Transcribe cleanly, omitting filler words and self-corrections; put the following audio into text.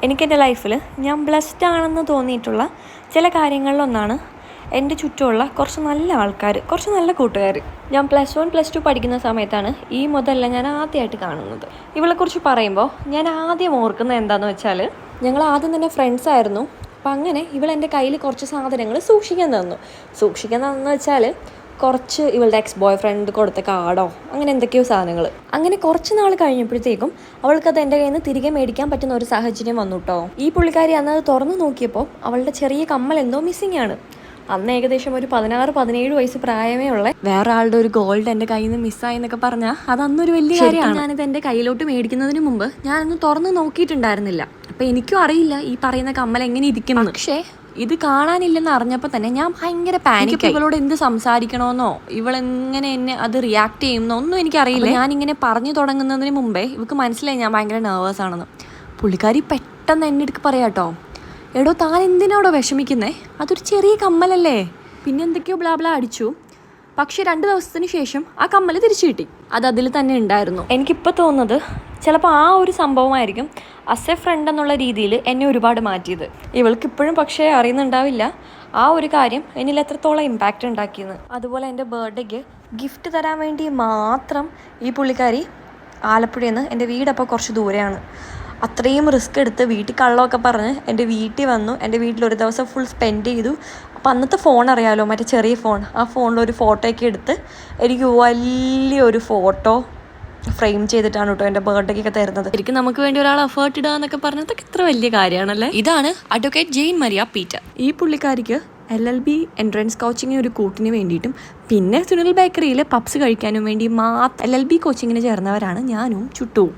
എനിക്കെൻ്റെ ലൈഫിൽ ഞാൻ ബ്ലെസ്ഡ് ആണെന്ന് തോന്നിയിട്ടുള്ള ചില കാര്യങ്ങളിലൊന്നാണ് എൻ്റെ ചുറ്റുമുള്ള കുറച്ച് നല്ല ആൾക്കാർ, കുറച്ച് നല്ല കൂട്ടുകാർ. ഞാൻ +1 +2 പഠിക്കുന്ന സമയത്താണ് ഈ മുതലെല്ലാം ഞാൻ ആദ്യമായിട്ട് കാണുന്നത്. ഇവളെക്കുറിച്ച് പറയുമ്പോൾ ഞാൻ ആദ്യം ഓർക്കുന്നത് എന്താണെന്ന് വെച്ചാൽ, ഞങ്ങൾ ആദ്യം തന്നെ ഫ്രണ്ട്സ് ആയിരുന്നു. അപ്പം അങ്ങനെ ഇവളെൻ്റെ കയ്യിൽ കുറച്ച് സാധനങ്ങൾ സൂക്ഷിക്കാൻ തന്നു വെച്ചാൽ കുറച്ച് ഇവളുടെ എക്സ് ബോയ് ഫ്രണ്ട് കൊടുത്ത കാർഡോ അങ്ങനെ എന്തൊക്കെയോ സാധനങ്ങൾ. അങ്ങനെ കുറച്ച് നാൾ കഴിഞ്ഞപ്പോഴത്തേക്കും അവൾക്കത് എൻ്റെ കയ്യിൽ നിന്ന് തിരികെ മേടിക്കാൻ പറ്റുന്ന ഒരു സാഹചര്യം വന്നു കേട്ടോ. ഈ പുള്ളിക്കാരി അന്ന് അത് തുറന്നു നോക്കിയപ്പോൾ അവളുടെ ചെറിയ കമ്മൽ എന്തോ മിസ്സിംഗ് ആണ്. അന്ന് ഏകദേശം ഒരു 16-17 വയസ്സ് പ്രായമേ ഉള്ള വേറെ ആളുടെ ഒരു ഗോൾഡ് എൻ്റെ കയ്യിൽ നിന്ന് മിസ്സായി എന്നൊക്കെ പറഞ്ഞാൽ അത് അന്നൊരു വലിയ കാര്യമാണ്. ഞാനിത് എൻ്റെ കയ്യിലോട്ട് മേടിക്കുന്നതിന് മുമ്പ് ഞാനൊന്ന് തുറന്ന് നോക്കിയിട്ടുണ്ടായിരുന്നില്ല. അപ്പം എനിക്കും അറിയില്ല ഈ പറയുന്ന കമ്മൽ എങ്ങനെ ഇരിക്കുന്നു. പക്ഷേ ഇത് കാണാനില്ലെന്ന് അറിഞ്ഞപ്പോൾ തന്നെ ഞാൻ ഭയങ്കര പാനിക്. ഇവളോട് എന്ത് സംസാരിക്കണമെന്നോ ഇവളെങ്ങനെ എന്നെ അത് റിയാക്ട് ചെയ്യുമെന്നോ ഒന്നും എനിക്കറിയില്ല. ഞാനിങ്ങനെ പറഞ്ഞു തുടങ്ങുന്നതിന് മുമ്പേ ഇവൾക്ക് മനസ്സിലായി ഞാൻ ഭയങ്കര നെർവസ് ആണെന്ന്. പുള്ളിക്കാരി പെട്ടെന്ന് എൻ്റെ അടുക്ക് പറയാട്ടോ, എടോ താൻ എന്തിനാടോ വിഷമിക്കുന്നേ, അതൊരു ചെറിയ കമ്മലല്ലേ. പിന്നെ എന്തൊക്കെയോ ബ്ലാ അടിച്ചു. പക്ഷേ 2 ദിവസത്തിന് ശേഷം ആ കമ്മൽ തിരിച്ചു കിട്ടി. അത് അതിൽ തന്നെ ഉണ്ടായിരുന്നു. എനിക്കിപ്പോൾ തോന്നുന്നത് ചിലപ്പോൾ ആ ഒരു സംഭവമായിരിക്കും ആസ് എ ഫ്രണ്ട് എന്നുള്ള രീതിയിൽ എന്നെ ഒരുപാട് മാറ്റിയത്. ഇവൾക്കിപ്പോഴും പക്ഷേ അറിയുന്നുണ്ടാവില്ല ആ ഒരു കാര്യം എന്നിൽ എത്രത്തോളം ഇമ്പാക്റ്റ് ഉണ്ടാക്കിയെന്ന്. അതുപോലെ എൻ്റെ ബർത്ത്ഡേക്ക് ഗിഫ്റ്റ് തരാൻ വേണ്ടി മാത്രം ഈ പുള്ളിക്കാരി ആലപ്പുഴയിൽ നിന്ന്, എൻ്റെ വീടപ്പോൾ കുറച്ച് ദൂരെയാണ്, അത്രയും റിസ്ക് എടുത്ത് വീട്ടിൽ കള്ളമൊക്കെ പറഞ്ഞ് എൻ്റെ വീട്ടിൽ വന്നു. എൻ്റെ വീട്ടിൽ ഒരു ദിവസം ഫുൾ സ്പെൻഡ് ചെയ്തു. അപ്പോൾ അന്നത്തെ ഫോൺ അറിയാമല്ലോ, മറ്റേ ചെറിയ ഫോൺ, ആ ഫോണിലൊരു ഫോട്ടോയൊക്കെ എടുത്ത് എനിക്ക് വലിയൊരു ഫോട്ടോ ഫ്രെയിം ചെയ്തിട്ടാണ് കേട്ടോ എൻ്റെ ബർത്ത്ഡേക്കൊക്കെ തരുന്നത്. ശരിക്കും നമുക്ക് വേണ്ടി ഒരാൾ എഫേർട്ട് ഇടുക എന്നൊക്കെ പറഞ്ഞതൊക്കെ ഇത്ര വലിയ കാര്യമാണല്ലേ. ഇതാണ് അഡ്വക്കേറ്റ് ജെയിൻ മരിയ പീറ്റർ. ഈ പുള്ളിക്കാരിക്ക് LLB എൻട്രൻസ് കോച്ചിങ്ങിന് ഒരു കൂട്ടിന് വേണ്ടിയിട്ടും പിന്നെ സുനിൽ ബേക്കറിയിൽ പപ്സ് കഴിക്കാനും വേണ്ടി LLB കോച്ചിങ്ങിന് ചേർന്നവരാണ് ഞാനും ചുട്ടുവും.